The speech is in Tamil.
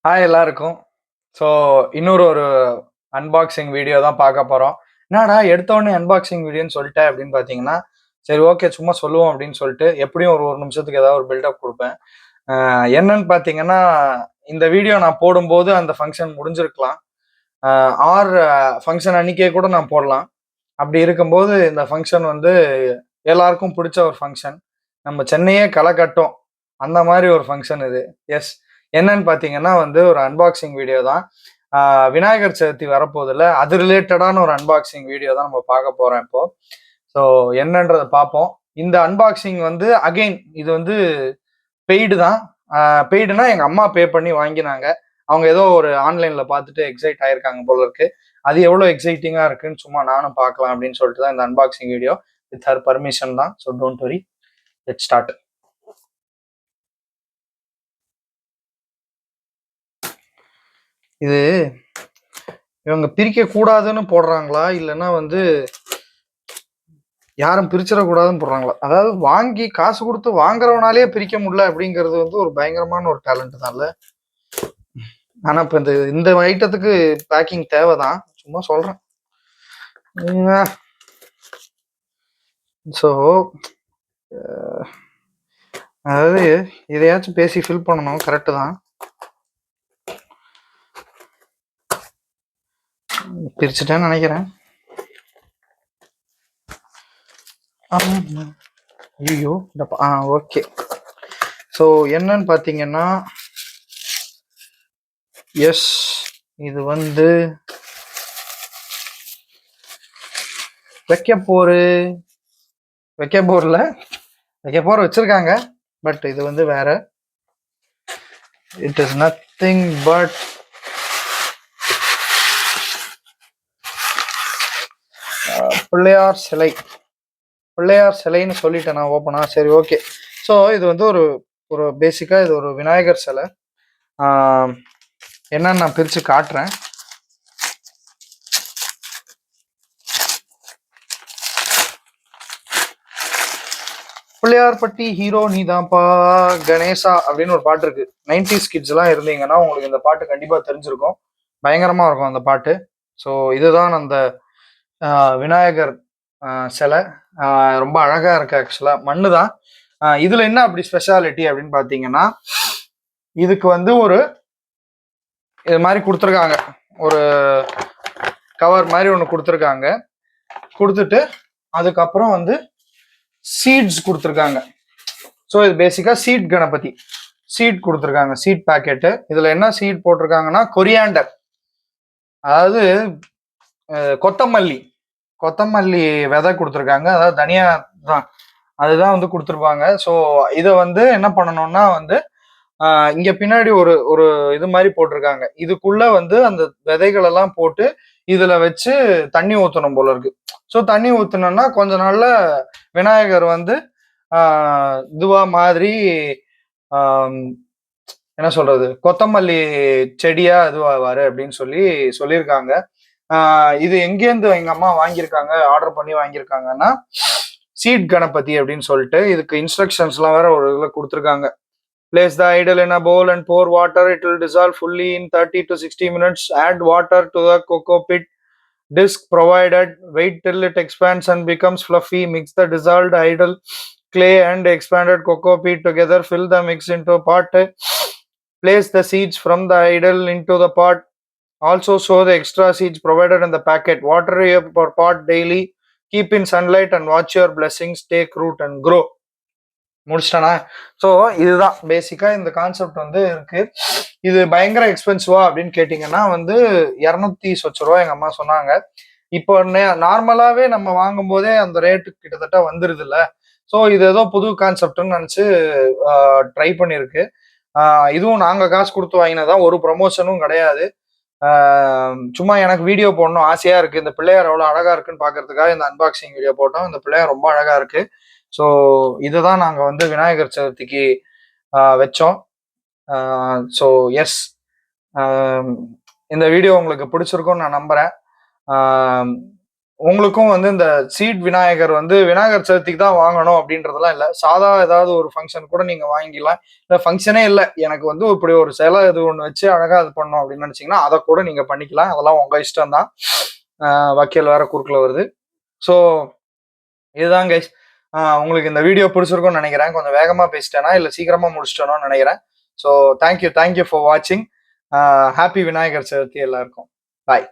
ஹாய் எல்லாருக்கும். ஸோ இன்னொரு ஒரு அன்பாக்சிங் வீடியோ தான் பார்க்க போகிறோம். என்னடா எடுத்தோடனே அன்பாக்சிங் வீடியோன்னு சொல்லிட்டேன் அப்படின்னு பார்த்தீங்கன்னா, சரி ஓகே சும்மா சொல்லுவோம் அப்படின்னு சொல்லிட்டு எப்படியும் ஒரு ஒரு நிமிஷத்துக்கு ஏதாவது ஒரு பில்டப் கொடுப்பேன். என்னன்னு பார்த்தீங்கன்னா, இந்த வீடியோ நான் போடும்போது அந்த ஃபங்க்ஷன் முடிஞ்சிருக்கலாம். ஆர் ஃபங்க்ஷன் அன்னைக்கே கூட நான் போடலாம். அப்படி இருக்கும்போது இந்த ஃபங்க்ஷன் வந்து எல்லாருக்கும் பிடிச்ச ஒரு ஃபங்க்ஷன். நம்ம சென்னையே களை கட்டும். அந்த மாதிரி ஒரு ஃபங்க்ஷன் இது. எஸ். என்னன்னு பார்த்தீங்கன்னா வந்து ஒரு அன்பாக்சிங் வீடியோ தான். விநாயகர் சதுர்த்தி வரப்போகுதுல்ல, அது ரிலேட்டடான ஒரு அன்பாக்சிங் வீடியோ தான் நம்ம பார்க்க போறோம் இப்போ. ஸோ என்னன்றத பார்ப்போம். இந்த அன்பாக்சிங் வந்து அகைன் இது வந்து பெய்டு தான். பெய்டுனா எங்க அம்மா பே பண்ணி வாங்கினாங்க. அவங்க ஏதோ ஒரு ஆன்லைன்ல பார்த்துட்டு எக்ஸைட் ஆயிருக்காங்க போல இருக்கு. அது எவ்வளவு எக்ஸைட்டிங்கா இருக்குன்னு சும்மா நானும் பார்க்கலாம் அப்படின்னு சொல்லிட்டு தான் இந்த unboxing video. With her permission தான். So don't worry. Let's start. இது இவங்க பிரிக்க கூடாதுன்னு போடுறாங்களா இல்லைன்னா வந்து யாரும் பிரிச்சிடக்கூடாதுன்னு போடுறாங்களா? அதாவது வாங்கி காசு கொடுத்து வாங்குறவனாலே பிரிக்க முடியல அப்படிங்கிறது வந்து ஒரு பயங்கரமான ஒரு டேலண்ட் தான்ல. ஆனா இப்ப இந்த இந்த ஐட்டத்துக்கு பேக்கிங் தேவைதான், சும்மா சொல்றேன். ஸோ அதாவது இதையாச்சும் பேசி ஃபில் பண்ணணும், கரெக்டு தான். பிரிச்சுட்டேன்னு நினைக்கிறேன். ஐயோ ஓகே. ஸோ என்னன்னு பார்த்தீங்கன்னா, எஸ் இது வந்து வைக்க போர் வச்சிருக்காங்க. பட் இது வந்து வேற. It is nothing but Pillaiyar சிலைன்னு சொல்லிட்டேன் நான் ஓப்பனா. சரி ஓகே. ஸோ இது வந்து ஒரு பேசிக்காக இது ஒரு விநாயகர் சிலை. என்னன்னு நான் பிரித்து காட்டுறேன். பிள்ளையார்பட்டி ஹீரோ நீதான்ப்பா கணேசா அப்படின்னு ஒரு பாட்டு இருக்கு. 90s கிட்ஸ் எல்லாம் இருந்தீங்கன்னா உங்களுக்கு இந்த பாட்டு கண்டிப்பா தெரிஞ்சிருக்கும். பயங்கரமா இருக்கும் அந்த பாட்டு. ஸோ இதுதான் அந்த விநாயகர் சிலை. ரொம்ப அழகா இருக்கு. ஆக்சுவலா மண்ணு தான். இதுல என்ன அப்படி ஸ்பெஷாலிட்டி அப்படின்னு பாத்தீங்கன்னா, இதுக்கு வந்து ஒரு இது மாதிரி கொடுத்துருக்காங்க. ஒரு கவர் மாதிரி ஒன்று கொடுத்துருக்காங்க. கொடுத்துட்டு அதுக்கப்புறம் வந்து சீட்ஸ் கொடுத்துருக்காங்க. ஸோ இது பேசிக்கா சீட் கணபதி சீட் கொடுத்துருக்காங்க. Seed packet. இதுல என்ன சீட் போட்டிருக்காங்கன்னா கொரியாண்டர், அதாவது கொத்தமல்லி விதை கொடுத்துருக்காங்க. அதாவது தனியா தான் அதுதான் வந்து கொடுத்துருப்பாங்க. ஸோ இதை வந்து என்ன பண்ணணும்னா வந்து இங்க பின்னாடி ஒரு ஒரு இது மாதிரி போட்டிருக்காங்க. இதுக்குள்ள வந்து அந்த விதைகள் எல்லாம் போட்டு இதுல வச்சு தண்ணி ஊற்றணும் போல இருக்கு. ஸோ தண்ணி ஊற்றணும்னா கொஞ்ச நாள்ல விநாயகர் வந்து இதுவா மாதிரி என்ன சொல்றது, கொத்தமல்லி செடியா இதுவாரு அப்படின்னு சொல்லியிருக்காங்க. இது எங்கேருந்து எங்க அம்மா வாங்கியிருக்காங்க, ஆர்டர் பண்ணி வாங்கியிருக்காங்கன்னா சீட் கணபதி அப்படின்னு சொல்லிட்டு. இதுக்கு இன்ஸ்ட்ரக்ஷன்ஸ் எல்லாம் வேற ஒரு இதுல கொடுத்துருக்காங்க. Place the idol in a bowl and pour water. It will dissolve fully in 30 to 60 minutes. Add water to the cocoa pit disc provided. Wait till it expands and becomes fluffy. Mix the dissolved idol, clay and expanded cocoa peat together. Fill the mix into a pot. Place the seeds from the idol into the pot. Also sow the extra seeds provided in the packet. Water your pot daily. Keep in sunlight and watch your blessings take root and grow. முடிச்சிட்டானா? ஸோ இதுதான் பேசிக்கா இந்த கான்செப்ட் வந்து இருக்கு. இது பயங்கர எக்ஸ்பென்சிவா அப்படின்னு கேட்டீங்கன்னா வந்து 200 சொச்ச ரூபா எங்க அம்மா சொன்னாங்க. இப்போ நார்மலாவே நம்ம வாங்கும் போதே அந்த ரேட்டு கிட்டத்தட்ட வந்துருது இல்ல. ஸோ இது ஏதோ புது கான்செப்ட்னு நினைச்சு ட்ரை பண்ணிருக்கு. இதுவும் நாங்க காசு கொடுத்து வாங்கினதான், ஒரு ப்ரமோஷனும் கிடையாது. சும்மா எனக்கு வீடியோ போடணும் ஆசையா இருக்கு. இந்த பிள்ளையார் எவ்வளவு அழகா இருக்குன்னு பாக்குறதுக்காக இந்த அன்பாக்சிங் வீடியோ போட்டோம். இந்த பிள்ளையார் ரொம்ப அழகா இருக்கு. ஸோ இதுதான் நாங்கள் வந்து விநாயகர் சதுர்த்திக்கு வச்சோம். ஸோ எஸ், இந்த வீடியோ உங்களுக்கு பிடிச்சிருக்கும்னு நான் நம்புறேன். உங்களுக்கும் வந்து இந்த சீட் விநாயகர் வந்து விநாயகர் சதுர்த்திக்கு தான் வாங்கணும் அப்படின்றதெல்லாம் இல்லை. சாதா ஏதாவது ஒரு ஃபங்க்ஷன் கூட நீங்க வாங்கிக்கலாம். இல்லை ஃபங்க்ஷனே இல்லை, எனக்கு வந்து இப்படி ஒரு சிலை இது ஒன்று வச்சு அழகா இது பண்ணணும் அப்படின்னு நினைச்சீங்கன்னா அதை கூட நீங்க பண்ணிக்கலாம். அதெல்லாம் உங்க இஷ்டம் தான். வக்கீல் வேற குறுக்கில் வருது. ஸோ இதுதான் கைஸ். உங்களுக்கு இந்த வீடியோ பிடிச்சிருக்கும்னு நினைக்கிறேன். கொஞ்சம் வேகமா பேசிட்டேனா இல்லை சீக்கிரமா முடிச்சிட்டேனோன்னு நினைக்கிறேன். ஸோ தேங்க்யூ ஃபார் வாட்சிங். ஹாப்பி விநாயகர் சதுர்த்தி எல்லாருக்கும். பாய்.